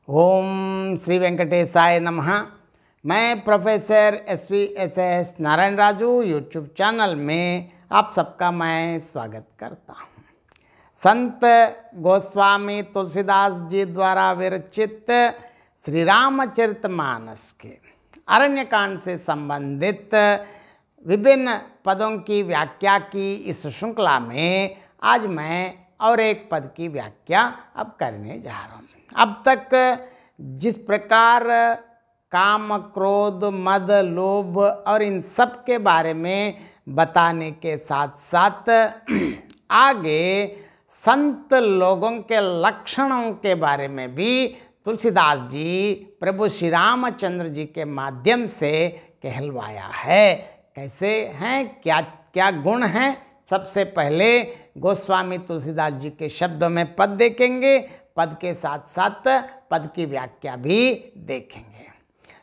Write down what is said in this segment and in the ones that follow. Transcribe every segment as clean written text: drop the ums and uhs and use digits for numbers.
ओम श्री वेंकटेशाय नमः। मैं professor S Narayan Raju YouTube channel में आप सबका मैं स्वागत करता हूँ। संत गोस्वामी तुलसीदास जी द्वारा विरचित श्री रामचरितमानस के अरण्यकांड से संबंधित विभिन्न पदों की व्याख्या की इस श्रृंखला में आज मैं और एक पद की व्याख्या अब करने जा रहा हूँ। अब तक जिस प्रकार काम, क्रोध, मद, लोभ और इन सब के बारे में बताने के साथ साथ आगे संत लोगों के लक्षणों के बारे में भी तुलसीदास जी प्रभु श्री रामचंद्र जी के माध्यम से कहलवाया है। कैसे हैं, क्या क्या गुण हैं, सबसे पहले गोस्वामी तुलसीदास जी के शब्दों में पद देखेंगे, पद के साथ साथ पद की व्याख्या भी देखेंगे।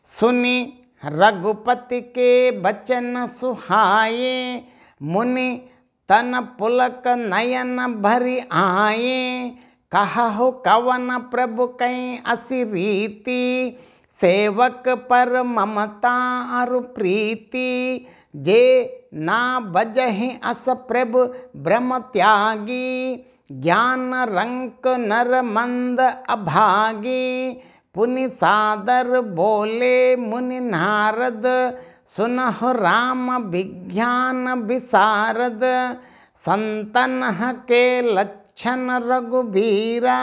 सुनी रघुपति के बचन सुहाए, मुनि तन पुलक नयन भरि आए। कहा हो कवन प्रभु कई असी रीति, सेवक पर ममता अरु प्रीति। जे ना बजहि अस प्रभु ब्रह्म त्यागी, ज्ञान रंक नर मंद अभागी। पुनि सादर बोले मुनि नारद, सुनहु राम विज्ञान विसारद। संतन के लक्षण रघुबीरा,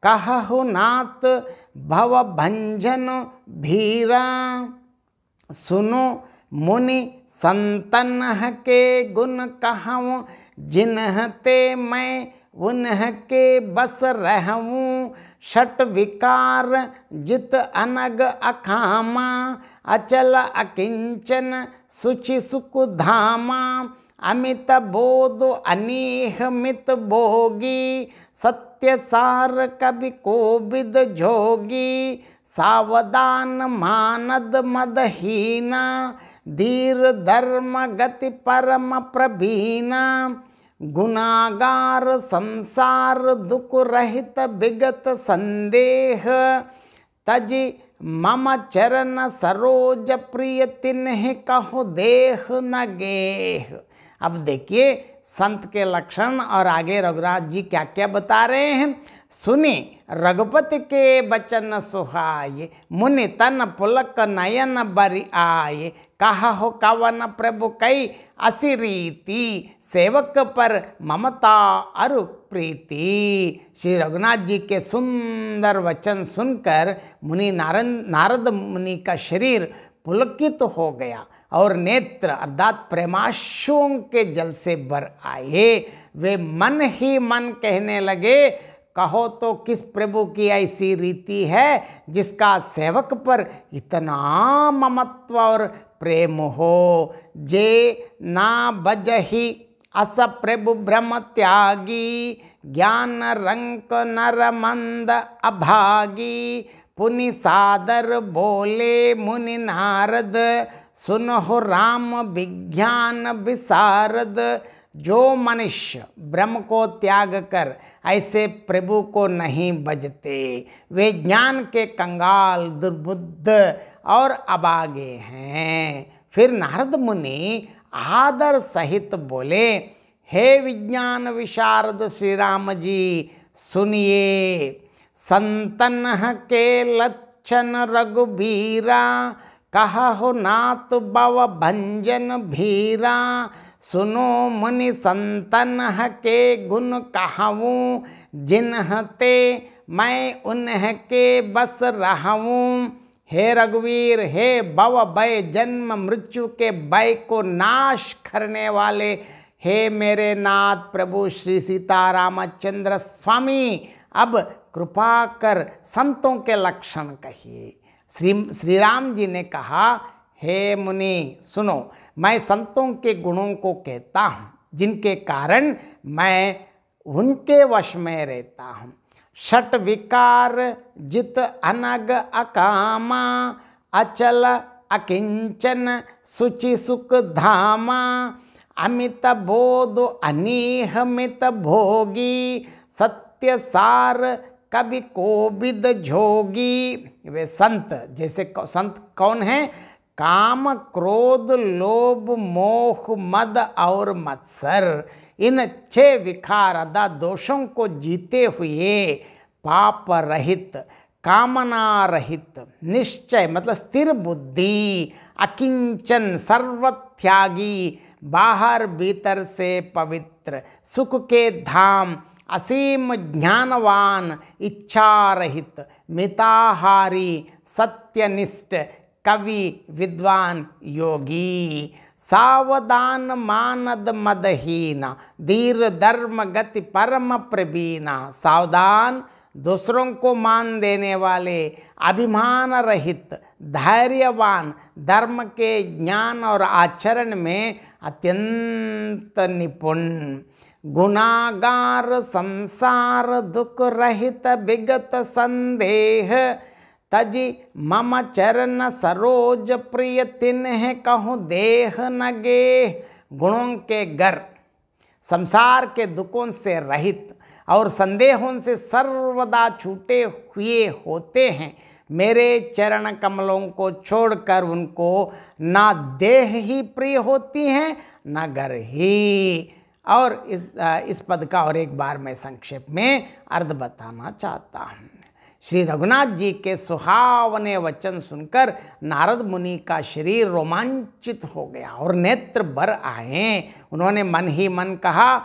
कहु नाथ भव भंजन भीरा। सुनो मुनि संतन के गुण कहूँ, जिन्हते मैं उनके बस रहूँ। षट विकार जित अनग अखामा, अचल अकिंचन सुचि सुख धामा। अमित बोध अनीह मित भोगी, सत्य सार कवि कोविद जोगी। सावधान मानद मदहीना, धीर धर्म गति परम प्रवीणा। गुनागार संसार दुख रहित विगत संदेह, तजि मम चरण सरोज प्रिय तिन्हि कहो देह न गेह। अब देखिए संत के लक्षण और आगे रघुराज जी क्या क्या बता रहे हैं। सुनी रघुपति के बचन सुहाए, मुनि तन पुलक नयन बरि आए। कहा हो कवन प्रभु कई असी रीति, सेवक पर ममता अरु प्रीति। श्री रघुनाथ जी के सुंदर वचन सुनकर मुनि नारद मुनि का शरीर पुलकित हो गया और नेत्र अर्थात प्रेमाश्रुओं के जल से भर आए। वे मन ही मन कहने लगे, कहो तो किस प्रभु की ऐसी रीति है जिसका सेवक पर इतना ममत्व और प्रेम हो। जे ना बजहि अस प्रभु ब्रह्म त्यागी, ज्ञान रंक नर मंद अभागी। पुनि सादर बोले मुनि नारद, सुनहु राम विज्ञान विसारद। जो मनुष्य ब्रह्म को त्याग कर ऐसे प्रभु को नहीं बजते, वे ज्ञान के कंगाल, दुर्बुद्ध और अभागे हैं। फिर नारद मुनि आदर सहित बोले, हे विज्ञान विशारद श्री राम जी, सुनिए। संतन के लक्षण रघुबीरा, कहा हो नाथ भव भंजन भीरा। सुनो मुनि संतन के गुण कहूँ, जिन्हते मैं उनके बस रहूँ। हे रघुवीर, हे भव भय जन्म मृत्यु के भय को नाश करने वाले, हे मेरे नाथ प्रभु श्री सीता रामचंद्र स्वामी, अब कृपा कर संतों के लक्षण कहिए। श्री राम जी ने कहा, हे मुनि सुनो, मैं संतों के गुणों को कहता हूँ, जिनके कारण मैं उनके वश में रहता हूँ। षट विकार जित अनग अकामा, अचल अकिंचन सुचि सुख धामा। अमित बोध अनीह मित भोगी, सत्य सार कवि कोविद जोगी। वे संत, जैसे संत कौन हैं? काम, क्रोध, लोभ, मोह, मद और मत्सर, इन 6 विकार अदा दोषों को जीते हुए पाप रहित, कामना रहित, निश्चय मतलब स्थिर बुद्धि, अकिंचन, सर्वत्यागी, बाहर भीतर से पवित्र, सुख के धाम, असीम ज्ञानवान, इच्छा रहित, मिताहारी, सत्यनिष्ठ, कवि, विद्वान, योगी, सावधान, मानद मदहीन, धीर, धर्म, गति, परम प्रवीणा। सावधान, दूसरों को मान देने वाले, अभिमान रहित, धैर्यवान, धर्म के ज्ञान और आचरण में अत्यंत निपुण, गुनागार, संसार दुख रहित, विगत संदेह, तजी मम चरण सरोज प्रिय, तिन्ह कहूँ देह न गे। गुणों के घर, संसार के दुखों से रहित और संदेहों से सर्वदा छूटे हुए होते हैं। मेरे चरण कमलों को छोड़कर उनको ना देह ही प्रिय होती हैं ना घर ही। और इस पद का और एक बार मैं संक्षेप में अर्थ बताना चाहता हूँ। श्री रघुनाथ जी के सुहावने वचन सुनकर नारद मुनि का शरीर रोमांचित हो गया और नेत्र भर आए। उन्होंने मन ही मन कहा,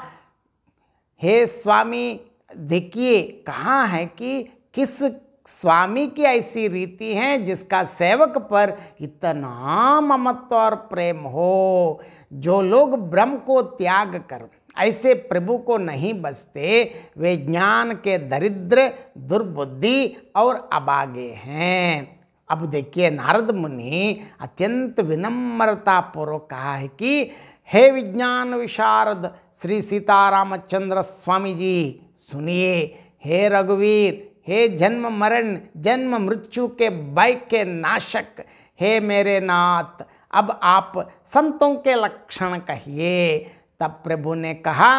हे स्वामी, देखिए कहाँ है कि किस स्वामी की ऐसी रीति है जिसका सेवक पर इतना ममत्व और प्रेम हो। जो लोग ब्रह्म को त्याग कर ऐसे प्रभु को नहीं बसते, वे ज्ञान के दरिद्र, दुर्बुद्धि और अभागे हैं। अब देखिए, नारद मुनि अत्यंत विनम्रता पूर्वक कहा है कि हे विज्ञान विशारद श्री सीतारामचंद्र स्वामी जी, सुनिए। हे रघुवीर, हे जन्म मरण, जन्म मृत्यु के भय के नाशक, हे मेरे नाथ, अब आप संतों के लक्षण कहिए। तब प्रभु ने कहा,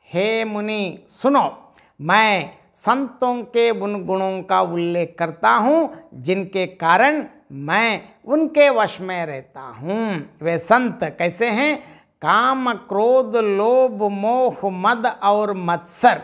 हे मुनि सुनो, मैं संतों के उन गुणों का उल्लेख करता हूँ जिनके कारण मैं उनके वश में रहता हूँ। वे संत कैसे हैं? काम, क्रोध, लोभ, मोह, मद और मत्सर,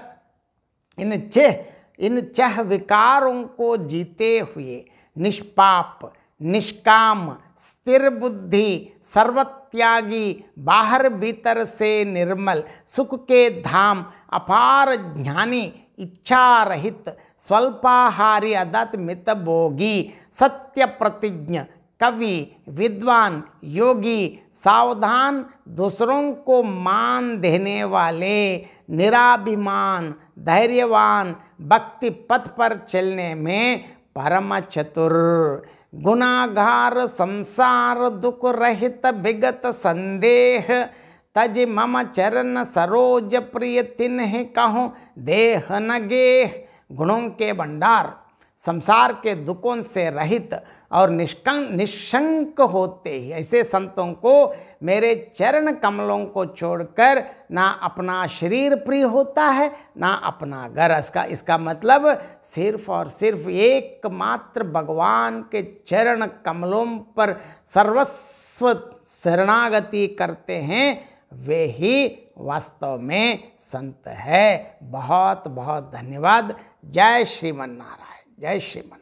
इन छह विकारों को जीते हुए निष्पाप, निष्काम, स्थिर बुद्धि, सर्वत्यागी, बाहर भीतर से निर्मल, सुख के धाम, अपार ज्ञानी, इच्छा रहित, स्वल्पाहारी, अदत मित भोगी, सत्य प्रतिज्ञ, कवि, विद्वान, योगी, सावधान, दूसरों को मान देने वाले, निराभिमान, धैर्यवान, भक्ति पथ पर चलने में परम चतुर, गुनागार, संसार दुख रहित, विगत संदेह, तज मम चरण सरोज प्रिय, तिन्ह कहूँ देह न गेह। गुणों के भंडार, संसार के दुखों से रहित और निशंक होते ही ऐसे संतों को मेरे चरण कमलों को छोड़कर ना अपना शरीर प्रिय होता है ना अपना घर। इसका मतलब सिर्फ और सिर्फ एकमात्र भगवान के चरण कमलों पर सर्वस्व शरणागति करते हैं, वे ही वास्तव में संत है। बहुत बहुत धन्यवाद। जय श्रीमन नारायण, जय श्रीमन।